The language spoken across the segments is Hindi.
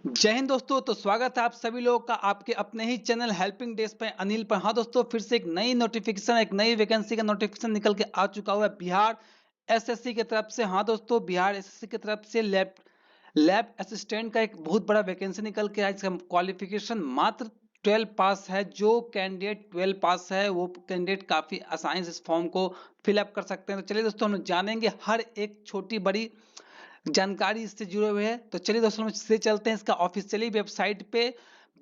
जय हिंद दोस्तों। तो स्वागत है आप सभी लोगों का आपके अपने ही चैनल हेल्पिंग डेस्क पे अनिल पर। हाँ दोस्तों, फिर से एक नई नोटिफिकेशन, एक नई वैकेंसी का नोटिफिकेशन निकल के आ चुका हुआ है बिहार एसएससी की तरफ से। हाँ दोस्तों, बिहार एसएससी की तरफ से लैब लैब असिस्टेंट का एक बहुत बड़ा वैकेंसी निकल के आया, जिसका क्वालिफिकेशन मात्र 12 पास है। जो कैंडिडेट 12 पास है वो कैंडिडेट काफी आसानी से इस फॉर्म को फिलअप कर सकते हैं। तो चलिए दोस्तों, हम लोग जानेंगे हर एक छोटी बड़ी जानकारी इससे जुड़े हुए हैं। तो चलिए दोस्तों, हम इससे चलते हैं इसका ऑफिशियली वेबसाइट पे,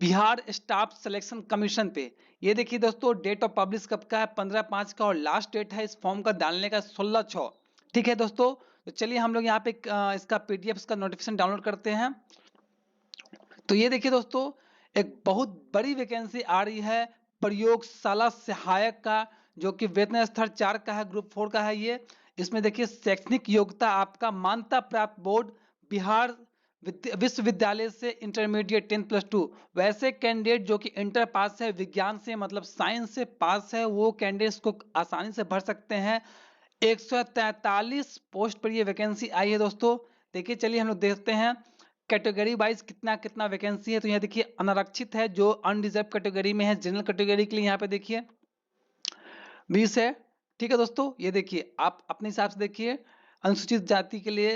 बिहार स्टाफ सिलेक्शन कमीशन पे। ये देखिए दोस्तों, डेट ऑफ पब्लिश कब का है, 15/5 का, और लास्ट डेट है इस फॉर्म का डालने का 16/6। ठीक है दोस्तों, तो चलिए हम लोग यहाँ पे इसका पीडीएफ, इसका नोटिफिकेशन डाउनलोड करते हैं। तो ये देखिए दोस्तों, एक बहुत बड़ी वैकेंसी आ रही है प्रयोगशाला सहायक का, जो कि वेतन स्तर 4 का है, ग्रुप 4 का है ये। इसमें देखिए शैक्षणिक योग्यता आपका मान्यता प्राप्त बोर्ड बिहार विश्वविद्यालय से इंटरमीडिएट 10+2। वैसे कैंडिडेट जो कि इंटर पास है, विज्ञान से मतलब साइंस से पास है, वो कैंडिडेट्स को आसानी से भर सकते हैं। 143 पोस्ट पर ये वैकेंसी आई है दोस्तों। देखिए चलिए हम लोग देखते हैं कैटेगरी वाइज कितना कितना वैकेंसी है। तो यहाँ देखिए अनारक्षित है, जो अनरिजर्व कैटेगरी में है। जनरल कैटेगरी के लिए यहाँ पे देखिए 20 है। ठीक है दोस्तों, ये देखिए आप अपने हिसाब से देखिए। अनुसूचित जाति के लिए,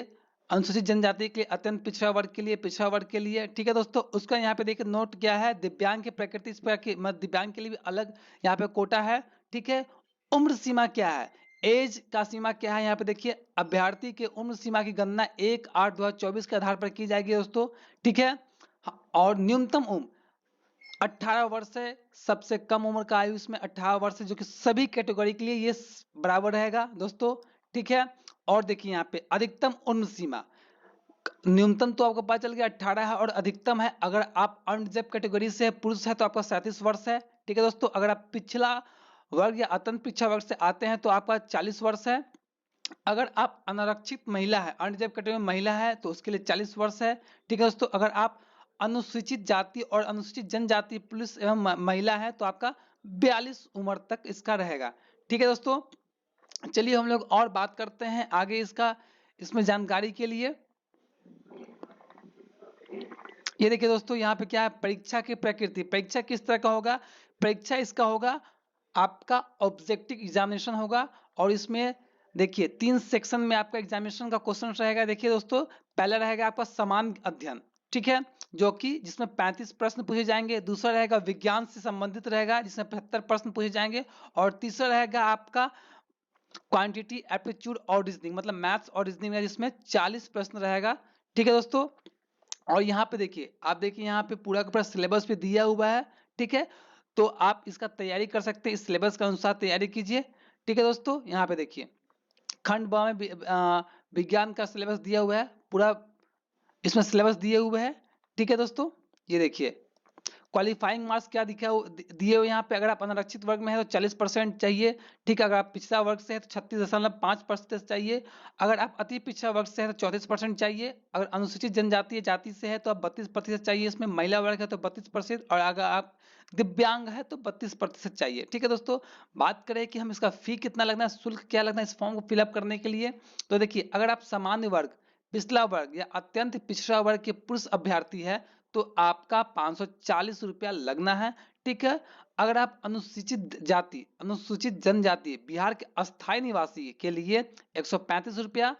अनुसूचित जनजाति के लिए, अत्यंत पिछड़ा वर्ग के लिए, पिछड़ा वर्ग के लिए। ठीक है दोस्तों, उसका यहाँ पे देखिए नोट क्या है, दिव्यांग की प्रकृति इस पर दिव्यांग के लिए भी अलग यहाँ पे कोटा है। ठीक है, उम्र सीमा क्या है, एज का सीमा क्या है, यहाँ पे देखिए अभ्यर्थी के उम्र सीमा की गणना 1/8/2024 के आधार पर की जाएगी दोस्तों। ठीक है, और न्यूनतम उम्र 18 वर्ष है। सबसे कम उम्र का आयु इसमें 18 वर्ष है, जो कि सभी कैटेगरी के लिए ये बराबर रहेगा दोस्तों। ठीक है, और देखिए यहाँ पे अधिकतम उम्र सीमा, न्यूनतम तो आपको पता चल गया 18 है, और अधिकतम है, अगर आप अनरिजर्व कैटेगरी से पुरुष है तो आपका 37 वर्ष है। ठीक है दोस्तों, अगर आप पिछला वर्ग या अत्यंत पिछड़ा वर्ग से आते हैं तो आपका 40 वर्ष है। अगर आप अनारक्षित महिला है, अनरिजर्व कैटेगरी में महिला है, तो उसके लिए 40 वर्ष है। ठीक है दोस्तों, अगर आप अनुसूचित जाति और अनुसूचित जनजाति पुरुष एवं महिला है तो आपका 42 उम्र तक इसका रहेगा। ठीक है दोस्तों, चलिए हम लोग और बात करते हैं आगे इसका, इसमें जानकारी के लिए। ये देखिए दोस्तों, यहाँ पे क्या है, परीक्षा की प्रकृति। परीक्षा किस तरह का होगा, परीक्षा इसका होगा आपका ऑब्जेक्टिव एग्जामिनेशन होगा, और इसमें देखिए 3 सेक्शन में आपका एग्जामिनेशन का क्वेश्चन रहेगा। देखिए दोस्तों, पहला रहेगा आपका समान अध्ययन, ठीक है, जो कि जिसमें 35 प्रश्न पूछे जाएंगे। दूसरा रहेगा विज्ञान से संबंधित रहेगा, जिसमें 75 प्रश्न पूछे जाएंगे। और तीसरा रहेगा आपका क्वांटिटी एप्टीट्यूड और रीजनिंग, मतलब मैथ्स और रीजनिंग, जिसमें 40 प्रश्न रहेगा। ठीक है दोस्तों, और यहाँ पे देखिए, आप देखिए यहाँ पे पूरा का पूरा सिलेबस पे दिया हुआ है। ठीक है, तो आप इसका तैयारी कर सकते हैं, इस सिलेबस के अनुसार तैयारी कीजिए। ठीक है दोस्तों, यहाँ पे देखिए खंड ब में विज्ञान का सिलेबस दिया हुआ है पूरा, इसमें सिलेबस दिए हुए हैं। ठीक है दोस्तों, ये देखिए क्वालिफाइंग मार्क्स क्या दिखा दिए हुए यहाँ पे। अगर आप अनारक्षित वर्ग में है तो 40% चाहिए। ठीक है, अगर आप पिछड़ा वर्ग से है तो 36.5% चाहिए। अगर आप अति पिछड़ा वर्ग से है तो 34% चाहिए। अगर अनुसूचित जनजातीय जाति से है तो आप 32% चाहिए। इसमें महिला वर्ग है तो 32%, और अगर आप दिव्यांग है तो 32% चाहिए। ठीक है दोस्तों, बात करें कि हम इसका फी कितना लगना है, शुल्क क्या लगना है इस फॉर्म को फिलअप करने के लिए। तो देखिए, अगर आप सामान्य वर्ग, पिछला वर्ग या अत्यंत पिछड़ा वर्ग के पुरुष अभ्यर्थी है तो आपका 540 रुपया लगना है। ठीक है, अगर आप अनुसूचित जाति, अनुसूचित जनजाति, बिहार के अस्थायी निवासी के लिए 135 रुपया।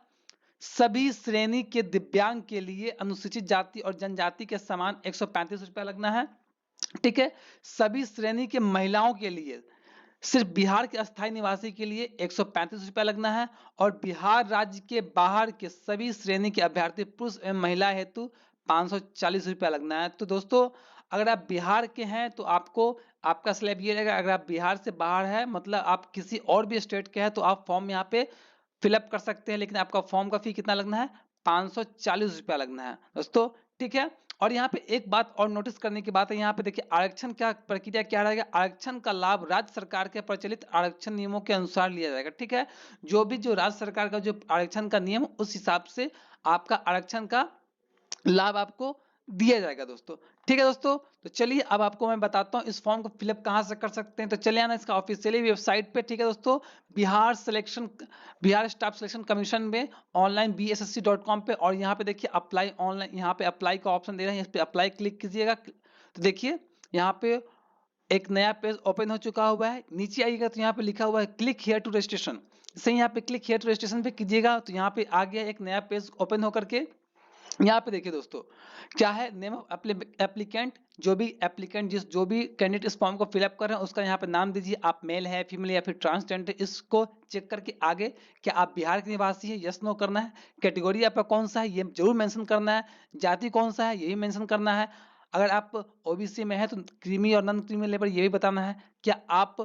सभी श्रेणी के दिव्यांग के लिए अनुसूचित जाति और जनजाति के समान 135 रुपया लगना है। ठीक है, सभी श्रेणी के महिलाओं के लिए, सिर्फ बिहार के अस्थायी निवासी के लिए 135 रुपया लगना है। और बिहार राज्य के बाहर के सभी श्रेणी के अभ्यर्थी पुरुष एवं महिला हेतु 540 रुपया लगना है। तो दोस्तों, अगर आप बिहार के हैं तो आपको, आपका स्लैब ये रहेगा। अगर आप बिहार से बाहर है, मतलब आप किसी और भी स्टेट के हैं, तो आप फॉर्म यहाँ पे फिलअप कर सकते हैं, लेकिन आपका फॉर्म का फी कितना लगना है, 540 रुपया लगना है दोस्तों। ठीक है, और यहाँ पे एक बात और नोटिस करने की बात है, यहाँ पे देखिए आरक्षण क्या प्रक्रिया क्या रहेगा। आरक्षण का लाभ राज्य सरकार के प्रचलित आरक्षण नियमों के अनुसार लिया जाएगा। ठीक है, जो राज्य सरकार का जो आरक्षण का नियम, उस हिसाब से आपका आरक्षण का लाभ आपको दिया जाएगा दोस्तों। ठीक है दोस्तों, तो चलिए अब आपको मैं बताता हूँ इस फॉर्म को फिलअप कहाँ से कर सकते हैं। तो चलिए आना इसका ऑफिशियली वेबसाइट पे। ठीक है दोस्तों, बिहार स्टाफ सिलेक्शन कमीशन में ऑनलाइन bssc.com पे, और यहाँ पे देखिए अप्लाई ऑनलाइन, यहाँ पे अप्लाई का ऑप्शन दे रहे हैं, इस पे अप्लाई क्लिक कीजिएगा। तो देखिए यहाँ पे एक नया पेज ओपन हो चुका हुआ है। नीचे आइएगा तो यहाँ पे लिखा हुआ है क्लिक हियर टू रजिस्ट्रेशन। सही, यहाँ पे क्लिक हियर टू रजिस्ट्रेशन पे कीजिएगा तो यहाँ पे आ गया एक नया पेज ओपन होकर के। यहाँ पे देखिए दोस्तों क्या है, नेम ऑफ एप्लीकेंट, जो भी कैंडिडेट इस फॉर्म को फिलअप कर रहे हैं उसका यहाँ पे नाम दीजिए। आप मेल है, फीमेल या फिर ट्रांसजेंडर, इसको चेक करके आगे क्या आप बिहार के निवासी है, यस नो करना है। कैटेगरी आपका कौन सा है ये जरूर मेंशन करना है। जाति कौन सा है ये भी मेंशन करना है। अगर आप ओबीसी में है तो क्रीमी और नॉन क्रीमी लेबर ये भी बताना है। क्या आप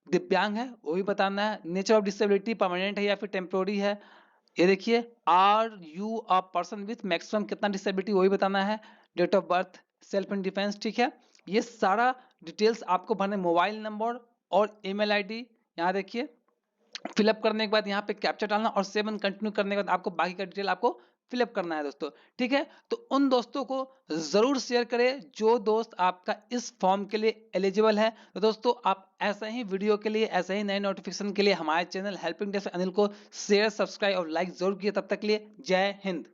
दिव्यांग है वो भी बताना है। नेचर ऑफ डिसेबिलिटी परमानेंट है या फिर टेम्पोररी है। ये देखिए are you a person with maximum कितना डिसेबिलिटी वो भी बताना है। Date of birth, self in defence. ठीक है, ये सारा डिटेल्स आपको भरने। मोबाइल नंबर और ईमेल आईडी यहाँ देखिए फिलअप करने के बाद यहाँ पे कैप्चा डालना और 7 कंटिन्यू करने के बाद आपको बाकी का डिटेल आपको फिलअप करना है दोस्तों। ठीक है, तो उन दोस्तों को जरूर शेयर करें जो दोस्त आपका इस फॉर्म के लिए एलिजिबल है। तो दोस्तों आप ऐसा ही वीडियो के लिए, ऐसा ही नए नोटिफिकेशन के लिए हमारे चैनल हेल्पिंग डेस्क अनिल को शेयर, सब्सक्राइब और लाइक जरूर किए। तब तक के लिए जय हिंद।